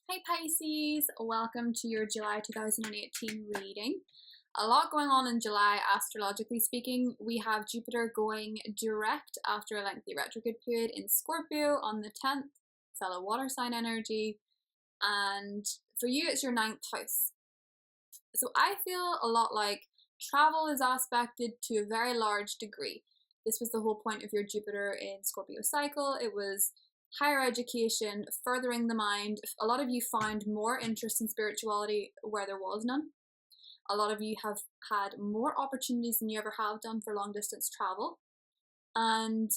Hi Pisces, welcome to your July 2018 reading. A lot going on in July, astrologically speaking. We have Jupiter going direct after a lengthy retrograde period in Scorpio on the 10th, fellow water sign energy, and for you it's your 9th house. So I feel a lot like travel is aspected to a very large degree. This was the whole point of your Jupiter in Scorpio cycle. It was higher education, furthering the mind. A lot of you found more interest in spirituality where there was none. A lot of you have had more opportunities than you ever have done for long distance travel. And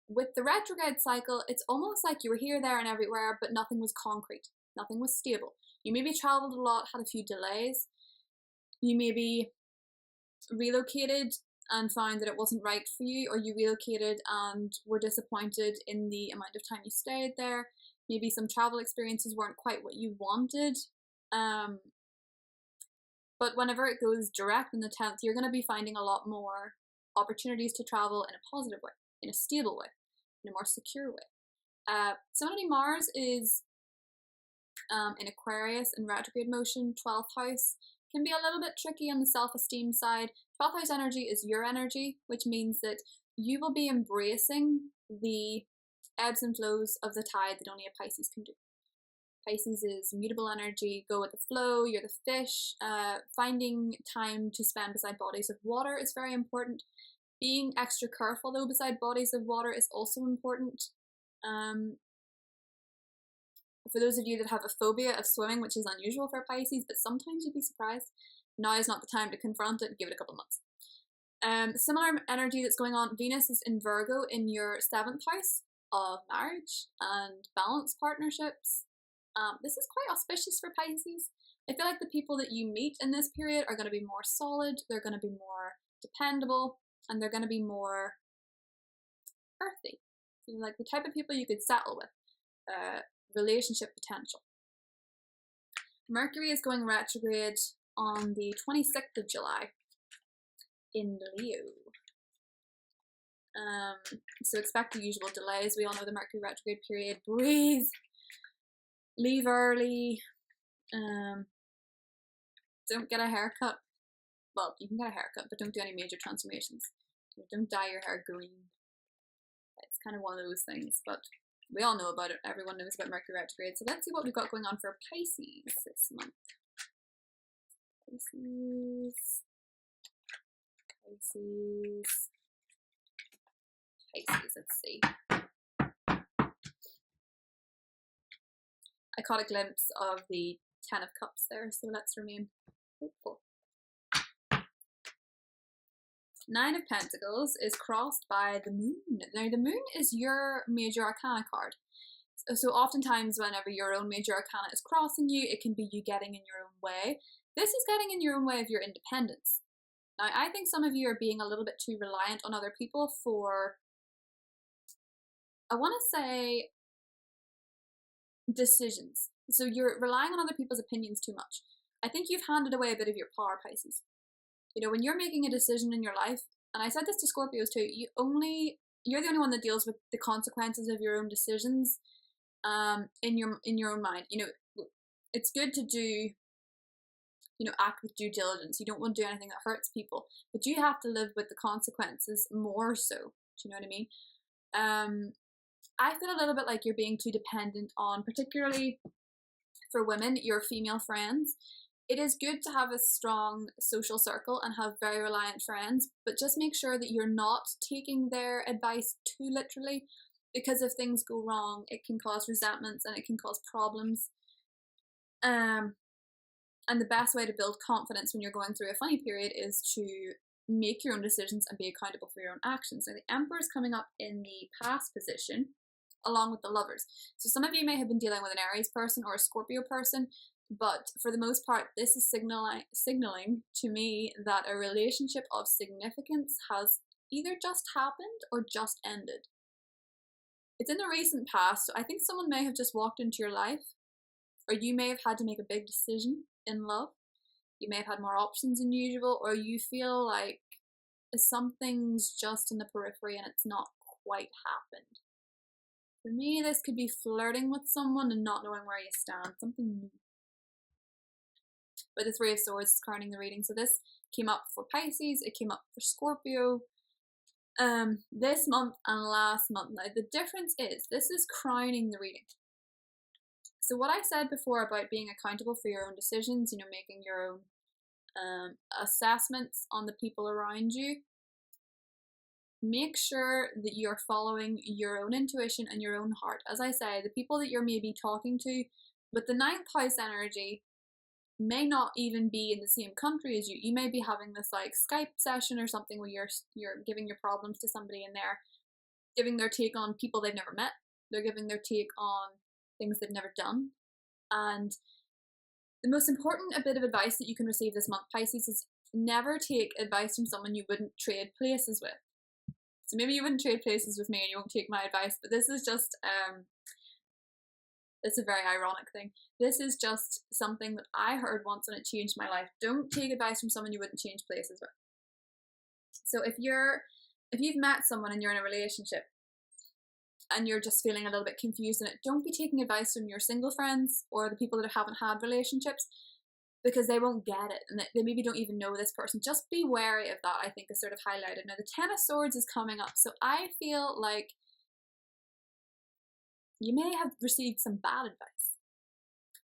with the retrograde cycle, it's almost like you were here, there, and everywhere, but nothing was concrete. Nothing was stable. You maybe traveled a lot, had a few delays. You maybe relocated and found that it wasn't right for you, or you relocated and were disappointed in the amount of time you stayed there. Maybe some travel experiences weren't quite what you wanted. But whenever it goes direct in the 10th, you're going to be finding a lot more opportunities to travel in a positive way, in a stable way, in a more secure way. Similarly, Mars is in Aquarius in retrograde motion, 12th house. Can be a little bit tricky on the self-esteem side. 12th house energy is your energy, which means that you will be embracing the ebbs and flows of the tide that only a Pisces can do. Pisces is mutable energy, go with the flow, you're the fish. Finding time to spend beside bodies of water is very important. Being extra careful though beside bodies of water is also important. For those of you that have a phobia of swimming, which is unusual for Pisces, but sometimes you'd be surprised, now is not the time to confront it. Give it a couple months. Similar energy that's going on. Venus is in Virgo in your 7th house of marriage and balanced partnerships. This is quite auspicious for Pisces. I feel like the people that you meet in this period are going to be more solid, they're going to be more dependable, and they're going to be more earthy. You know, like the type of people you could settle with. Relationship potential. Mercury is going retrograde on the 26th of July in Leo. So expect the usual delays. We all know the Mercury retrograde period. Breathe. Leave early. Don't get a haircut. Well, you can get a haircut, but don't do any major transformations. Don't dye your hair green. It's kind of one of those things, but we all know about it. Everyone knows about Mercury retrograde. So let's see what we've got going on for Pisces this month. Pisces, let's see. I caught a glimpse of the 10 of Cups there, so let's remain hopeful. 9 of Pentacles is crossed by the Moon. Now, the Moon is your major arcana card. So oftentimes whenever your own major arcana is crossing you, it can be you getting in your own way. This is getting in your own way of your independence. Now, I think some of you are being a little bit too reliant on other people for, I want to say, decisions. So you're relying on other people's opinions too much. I think you've handed away a bit of your power, Pisces. You know, when you're making a decision in your life, and I said this to Scorpios too, you're the only one that deals with the consequences of your own decisions in your own mind. You know, it's good to do, act with due diligence. You don't want to do anything that hurts people, but you have to live with the consequences more so. Do you know what I mean? I feel a little bit like you're being too dependent on, particularly for women, your female friends. It is good to have a strong social circle and have very reliant friends, but just make sure that you're not taking their advice too literally, because if things go wrong, it can cause resentments and it can cause problems. And the best way to build confidence when you're going through a funny period is to make your own decisions and be accountable for your own actions. Now, the Emperor is coming up in the past position, along with the Lovers. So some of you may have been dealing with an Aries person or a Scorpio person, but for the most part, this is signaling to me that a relationship of significance has either just happened or just ended. It's in the recent past, so I think someone may have just walked into your life, or you may have had to make a big decision in love. You may have had more options than usual, or you feel like something's just in the periphery and it's not quite happened. For me, this could be flirting with someone and not knowing where you stand. Something new. But the Three of Swords is crowning the reading. So this came up for Pisces. It came up for Scorpio. This month and last month. Now, the difference is this is crowning the reading. So what I said before about being accountable for your own decisions, you know, making your own assessments on the people around you, make sure that you're following your own intuition and your own heart. As I say, the people that you're maybe talking to with the 9th house energy may not even be in the same country as you. You may be having this like Skype session or something where you're giving your problems to somebody and they're giving their take on people they've never met. They're giving their take on things they've never done. And the most important bit of advice that you can receive this month, Pisces, is never take advice from someone you wouldn't trade places with. So maybe you wouldn't trade places with me and you won't take my advice, but this is just, it's a very ironic thing. This is just something that I heard once and it changed my life. Don't take advice from someone you wouldn't change places with. So if you've met someone and you're in a relationship and you're just feeling a little bit confused in it, don't be taking advice from your single friends or the people that haven't had relationships, because they won't get it and they maybe don't even know this person. Just be wary of that, I think, is sort of highlighted. Now, the Ten of Swords is coming up, so I feel like you may have received some bad advice.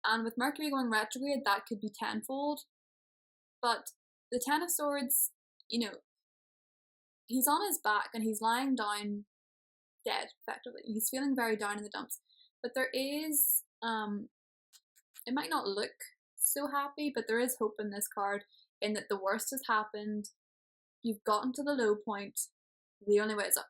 And with Mercury going retrograde, that could be tenfold. But the Ten of Swords, you know, he's on his back and he's lying down dead, effectively. He's feeling very down in the dumps. But there is, it might not look so happy, but there is hope in this card, in that the worst has happened. You've gotten to the low point. The only way is up.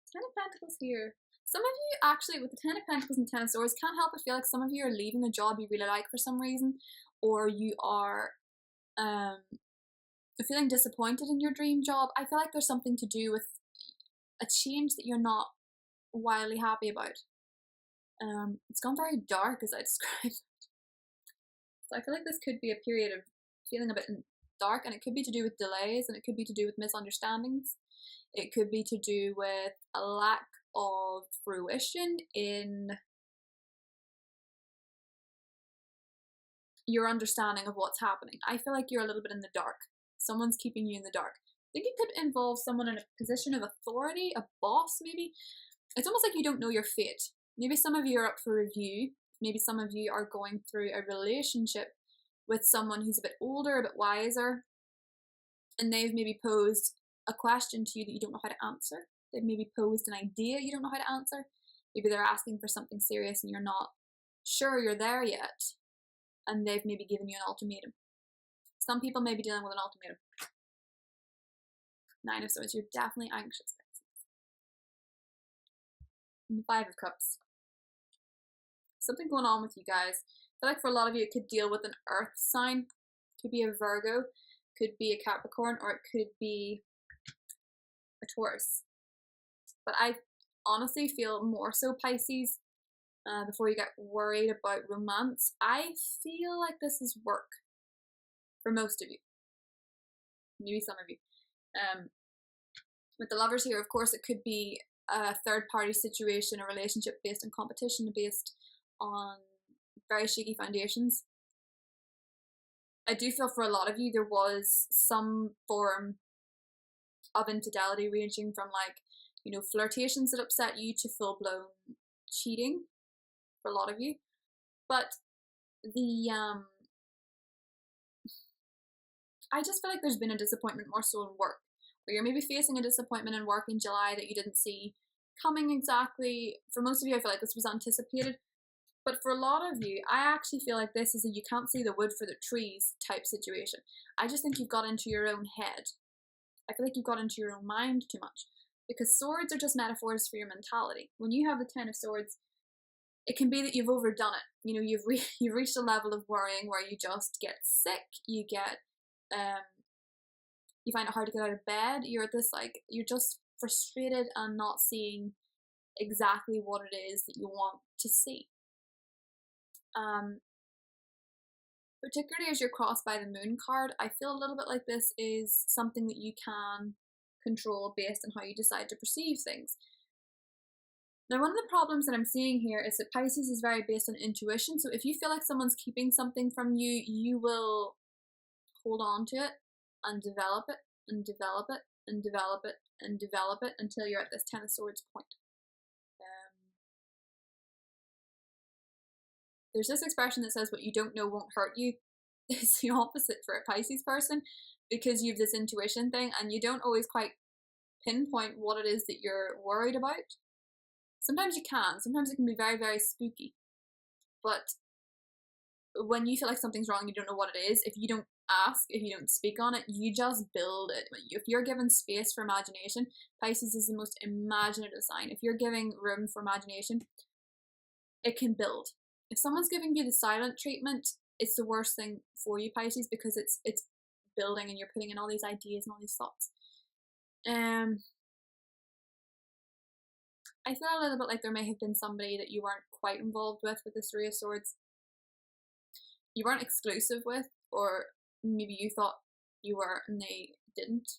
Ten of Pentacles here. Some of you actually, with the Ten of Pentacles and Ten of Swords, can't help but feel like some of you are leaving a job you really like for some reason, or you are feeling disappointed in your dream job. I feel like there's something to do with a change that you're not wildly happy about. It's gone very dark, as I described it. So I feel like this could be a period of feeling a bit dark, and it could be to do with delays, and it could be to do with misunderstandings. It could be to do with a lack of fruition in your understanding of what's happening. I feel like you're a little bit in the dark. Someone's keeping you in the dark. I think it could involve someone in a position of authority, a boss maybe. It's almost like you don't know your fate. Maybe some of you are up for review. Maybe some of you are going through a relationship with someone who's a bit older, a bit wiser, and they've maybe posed a question to you that you don't know how to answer. They've maybe posed an idea you don't know how to answer. Maybe they're asking for something serious and you're not sure you're there yet, and they've maybe given you an ultimatum. Some people may be dealing with an ultimatum. Nine of Swords, you're definitely anxious. And the Five of Cups. Something going on with you guys. I feel like for a lot of you it could deal with an earth sign. It could be a Virgo, could be a Capricorn, or it could be a Taurus. But I honestly feel more so Pisces, before you get worried about romance. I feel like this is work for most of you. Maybe some of you. With the Lovers here, of course, it could be a third party situation, a relationship based on competition, based on very shaky foundations. I do feel for a lot of you there was some form of infidelity, ranging from, like, you know, flirtations that upset you to full blown cheating for a lot of you. But the I just feel like there's been a disappointment more so in work, where you're maybe facing a disappointment in work in July that you didn't see coming exactly. For most of you, I feel like this was anticipated. But for a lot of you, I actually feel like this is a you can't see the wood for the trees type situation. I just think you've got into your own head. I feel like you've got into your own mind too much. Because swords are just metaphors for your mentality. When you have the Ten of Swords, it can be that you've overdone it. You know, you've reached a level of worrying where you just get sick, you get, you find it hard to get out of bed, you're at this, like, you're just frustrated and not seeing exactly what it is that you want to see. Particularly as you're crossed by the Moon card, I feel a little bit like this is something that you can control based on how you decide to perceive things. Now, one of the problems that I'm seeing here is that Pisces is very based on intuition. So if you feel like someone's keeping something from you, you will hold on to it and develop it and develop it and develop it and develop it until you're at this Ten of Swords point. There's this expression that says what you don't know won't hurt you. It's the opposite for a Pisces person, because you have this intuition thing and you don't always quite pinpoint what it is that you're worried about. Sometimes you can. Sometimes it can be very, very spooky. But when you feel like something's wrong, you don't know what it is, if you don't ask, if you don't speak on it, you just build it. If you're given space for imagination, Pisces is the most imaginative sign. If you're giving room for imagination, it can build. If someone's giving you the silent treatment, it's the worst thing for you, Pisces, because it's building and you're putting in all these ideas and all these thoughts. I feel a little bit like there may have been somebody that you weren't quite involved with the Three of Swords. You weren't exclusive with, or maybe you thought you were and they didn't.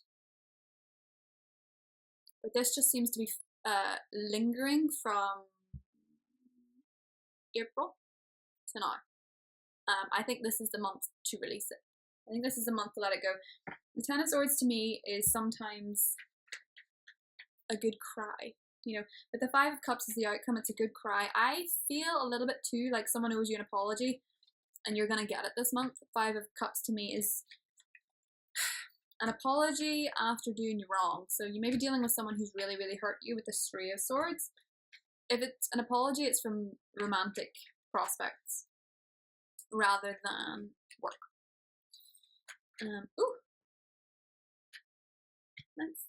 But this just seems to be lingering from April to now. I think this is the month to release it. I think this is the month to let it go. The Ten of Swords to me is sometimes a good cry. You know, but the Five of Cups is the outcome. It's a good cry. I feel a little bit too like someone owes you an apology and you're going to get it this month. Five of Cups to me is an apology after doing you wrong. So you may be dealing with someone who's really, really hurt you with the Three of Swords. If it's an apology, it's from romantic prospects rather than work. Ooh. Nice.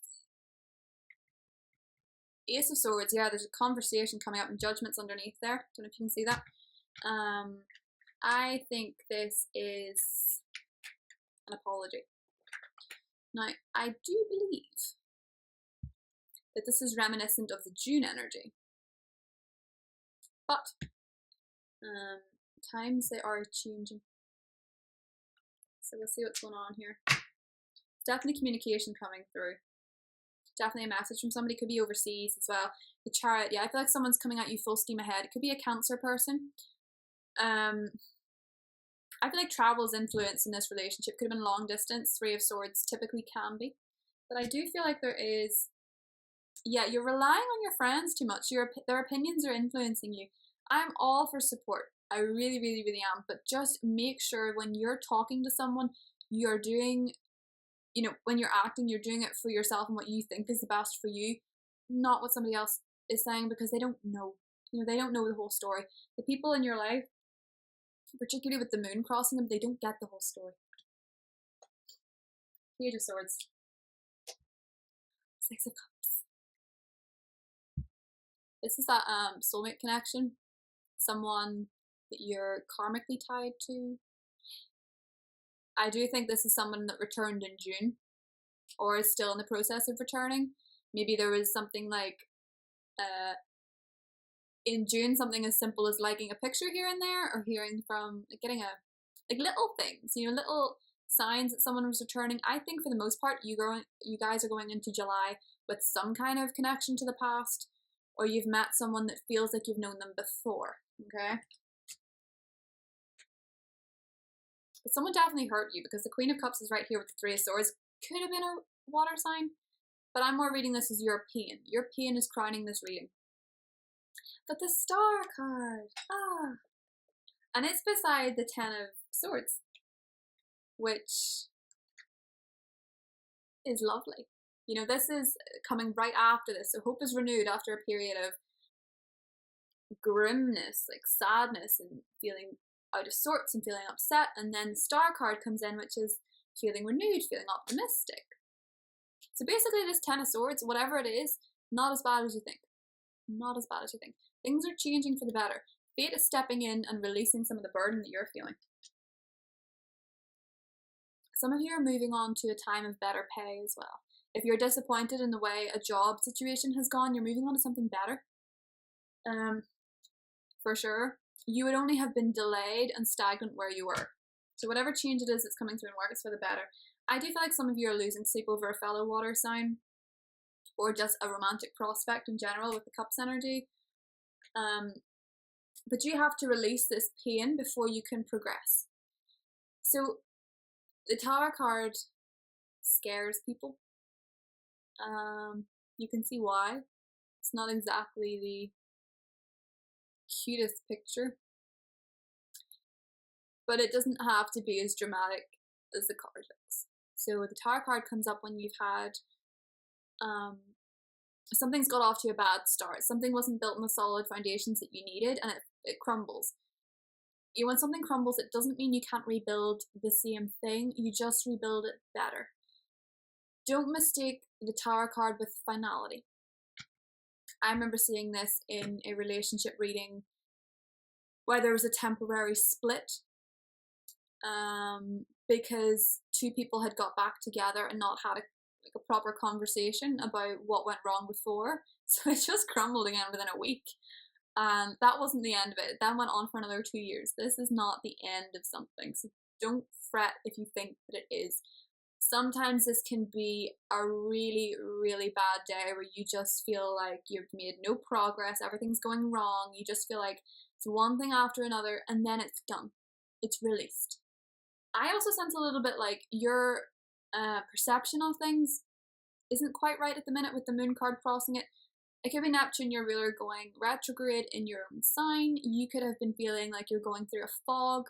Ace of Swords, yeah, there's a conversation coming up and Judgment's underneath there. Don't know if you can see that. I think this is an apology. Now, I do believe that this is reminiscent of the June energy. But, times they are changing. So we'll see what's going on here. Definitely communication coming through. Definitely a message from somebody. Could be overseas as well. The Chariot, yeah, I feel like someone's coming at you full steam ahead. It could be a Cancer person. I feel like travel's influence in this relationship. Could have been long distance. Three of Swords typically can be. But I do feel like there is, yeah, you're relying on your friends too much. Their opinions are influencing you. I'm all for support. I really, really, really am. But just make sure when you're talking to someone, you're doing, you know, when you're acting, you're doing it for yourself and what you think is the best for you, not what somebody else is saying, because they don't know. You know, they don't know the whole story. The people in your life, particularly with the moon crossing them, they don't get the whole story. Page of Swords. Six of Cups. This is that soulmate connection. Someone that you're karmically tied to. I do think this is someone that returned in June or is still in the process of returning. Maybe there was something like in June, something as simple as liking a picture here and there, or hearing from, like, getting little things, you know, little signs that someone was returning. I think for the most part, you guys are going into July with some kind of connection to the past, or you've met someone that feels like you've known them before, okay? But someone definitely hurt you, because the Queen of Cups is right here with the Three of Swords. Could have been a water sign, but I'm more reading this as European. European is crowning this reading. But the Star card, and it's beside the Ten of Swords, which is lovely. You know, this is coming right after this, so hope is renewed after a period of grimness, like sadness and feeling out of sorts and feeling upset, and then the Star card comes in, which is feeling renewed, feeling optimistic. So basically this Ten of Swords, whatever it is, not as bad as you think. Not as bad as you think. Things are changing for the better. Fate is stepping in and releasing some of the burden that you're feeling. Some of you are moving on to a time of better pay as well. If you're disappointed in the way a job situation has gone, you're moving on to something better. For sure. You would only have been delayed and stagnant where you were. So whatever change it is that's coming through in work, it's for the better. I do feel like some of you are losing sleep over a fellow water sign. or just a romantic prospect in general with the Cups energy. But you have to release this pain before you can progress. So the Tower card scares people. You can see why. It's not exactly the cutest picture, but it doesn't have to be as dramatic as the card looks. So the Tower card comes up when you've had something's got off to a bad start. Something wasn't built on the solid foundations that you needed, and it crumbles. When something crumbles, it doesn't mean you can't rebuild the same thing. You just rebuild it better. Don't mistake the Tower card with finality. I remember seeing this in a relationship reading where there was a temporary split because two people had got back together and not had a proper conversation about what went wrong before. So it just crumbled again within a week. And that wasn't the end of it. It then went on for another 2 years. This is not the end of something. So don't fret if you think that it is. Sometimes this can be a really, really bad day where you just feel like you've made no progress, everything's going wrong, you just feel like it's one thing after another, and then it's done. It's released. I also sense a little bit like your perception of things isn't quite right at the minute with the Moon card crossing it. It could be Neptune, your ruler, going retrograde in your own sign. You could have been feeling like you're going through a fog,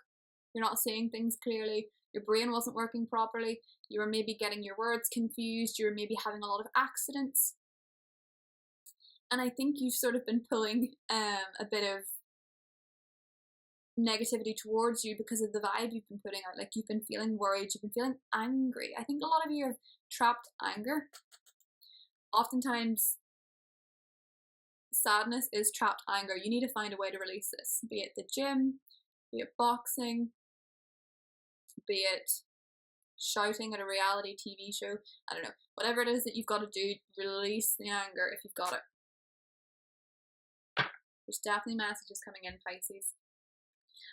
you're not seeing things clearly, your brain wasn't working properly, you were maybe getting your words confused, you were maybe having a lot of accidents. And I think you've sort of been pulling a bit of negativity towards you because of the vibe you've been putting out. Like, you've been feeling worried, you've been feeling angry. I think a lot of you have trapped anger. Oftentimes, sadness is trapped anger. You need to find a way to release this, be it the gym, be it boxing, be it shouting at a reality TV show, I don't know, whatever it is that you've got to do, release the anger if you've got it. There's definitely messages coming in, Pisces.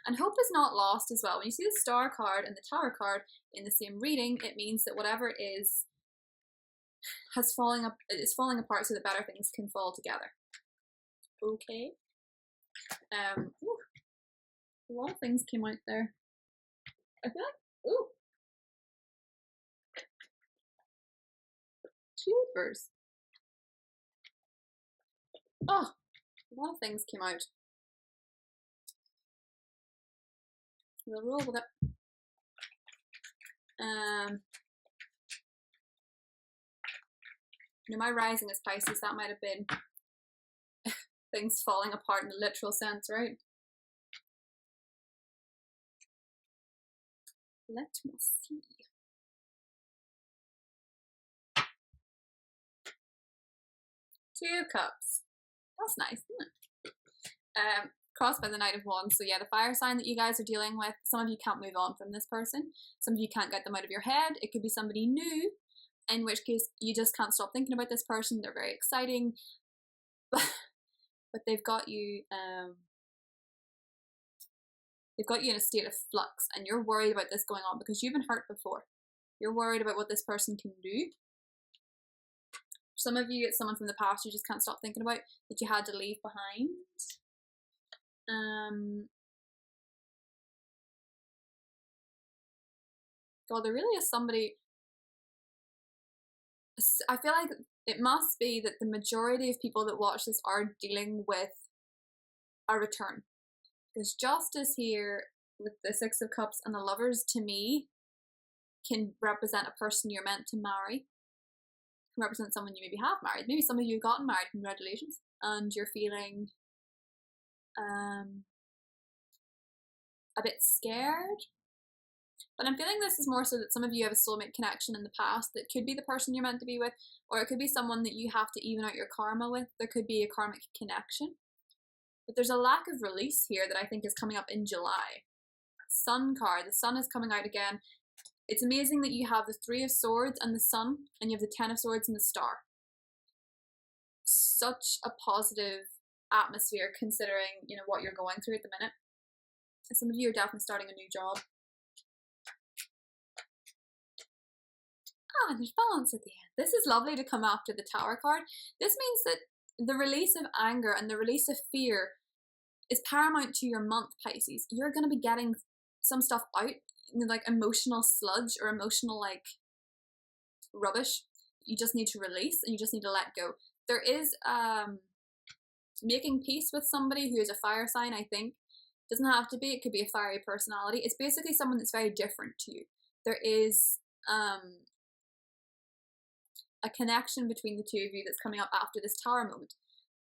And hope is not lost as well. When you see the Star card and the Tower card in the same reading, it means that whatever is falling apart so that better things can fall together. Okay. A lot of things came out there. I feel like, jeepers. Oh, a lot of things came out. We'll roll with it. My rising is Pisces. That might have been things falling apart in the literal sense, right? Let me see. Two cups. That's nice, isn't it? Crossed by the Knight of Wands. So yeah, the fire sign that you guys are dealing with, some of you can't move on from this person. Some of you can't get them out of your head. It could be somebody new, in which case you just can't stop thinking about this person. They're very exciting, but they've got you in a state of flux, and you're worried about this going on because you've been hurt before. You're worried about what this person can do. Some of you, it's someone from the past you just can't stop thinking about that you had to leave behind. God, there really is somebody. I feel like it must be that the majority of people that watch this are dealing with a return. Because justice here with the Six of Cups and the Lovers, to me, can represent a person you're meant to marry. Can represent someone you maybe have married. Maybe some of you have gotten married, congratulations. And you're feeling a bit scared. But I'm feeling this is more so that some of you have a soulmate connection in the past that could be the person you're meant to be with, or it could be someone that you have to even out your karma with. There could be a karmic connection. But there's a lack of release here that I think is coming up in July. Sun card. The Sun is coming out again. It's amazing that you have the Three of Swords and the Sun, and you have the Ten of Swords and the Star. Such a positive atmosphere considering, what you're going through at the minute. Some of you are definitely starting a new job. Ah, there's balance at the end. This is lovely to come after the Tower card. This means that the release of anger and the release of fear is paramount to your month, Pisces. You're going to be getting some stuff out, like emotional sludge or emotional like rubbish. You just need to release and you just need to let go. There is making peace with somebody who is a fire sign, I think. Doesn't have to be, it could be a fiery personality. It's basically someone that's very different to you. There is a connection between the two of you that's coming up after this Tower moment.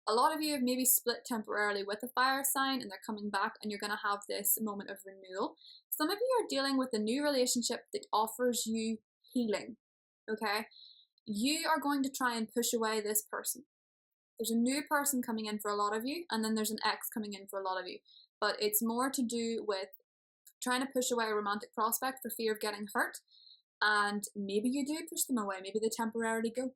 A lot of you have maybe split temporarily with a fire sign and they're coming back and you're going to have this moment of renewal. Some of you are dealing with a new relationship that offers you healing, okay? You are going to try and push away this person. There's a new person coming in for a lot of you, and then there's an ex coming in for a lot of you. But it's more to do with trying to push away a romantic prospect for fear of getting hurt. And maybe you do push them away. Maybe they temporarily go.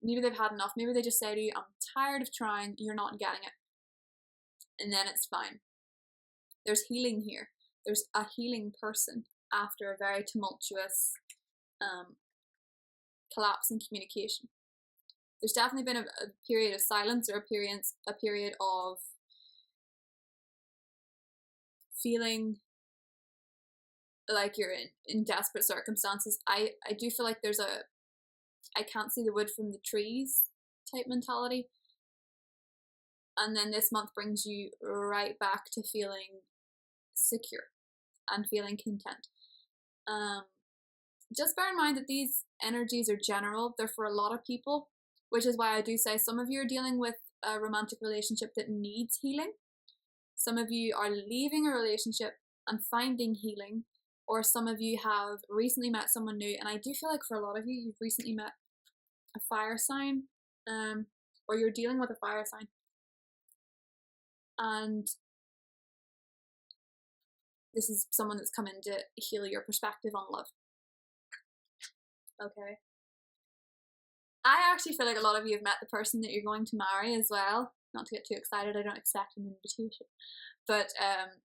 Maybe they've had enough. Maybe they just say to you, I'm tired of trying, you're not getting it. And then it's fine. There's healing here. There's a healing person after a very tumultuous collapse in communication. There's definitely been a period of silence or a period of feeling like you're in desperate circumstances. I do feel like there's a I can't see the wood from the trees type mentality. And then this month brings you right back to feeling secure and feeling content. Just bear in mind that these energies are general. They're for a lot of people, which is why I do say some of you are dealing with a romantic relationship that needs healing. Some of you are leaving a relationship and finding healing, or some of you have recently met someone new. And I do feel like for a lot of you, you've recently met a fire sign, or you're dealing with a fire sign. And this is someone that's come in to heal your perspective on love. Okay. I actually feel like a lot of you have met the person that you're going to marry as well. Not to get too excited, I don't expect an invitation. But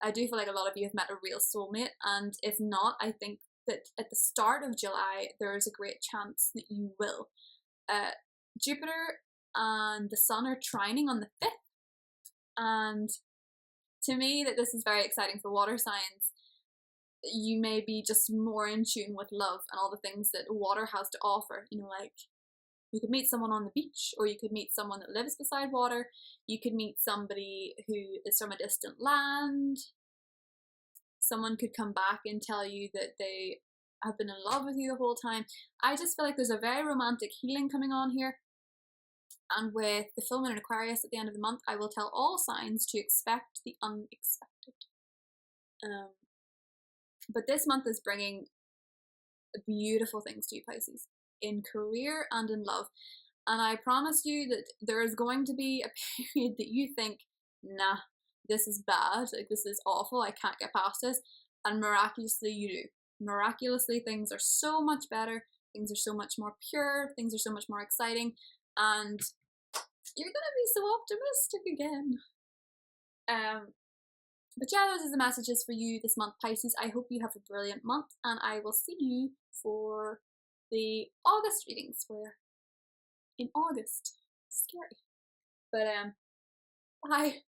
I do feel like a lot of you have met a real soulmate. And if not, I think that at the start of July, there is a great chance that you will. Jupiter and the Sun are trining on the 5th. And to me, that this is very exciting for water signs. You may be just more in tune with love and all the things that water has to offer. You know, like you could meet someone on the beach, or you could meet someone that lives beside water. You could meet somebody who is from a distant land. Someone could come back and tell you that they have been in love with you the whole time. I just feel like there's a very romantic healing coming on here. And with the full moon in Aquarius at the end of the month, I will tell all signs to expect the unexpected. But this month is bringing beautiful things to you, Pisces, in career and in love. And I promise you that there is going to be a period that you think, nah, this is bad, like this is awful, I can't get past this. And miraculously you do. Miraculously things are so much better, things are so much more pure, things are so much more exciting, and you're gonna be so optimistic again. But yeah, those are the messages for you this month, Pisces. I hope you have a brilliant month, and I will see you for the August readings, where in August, scary. But bye.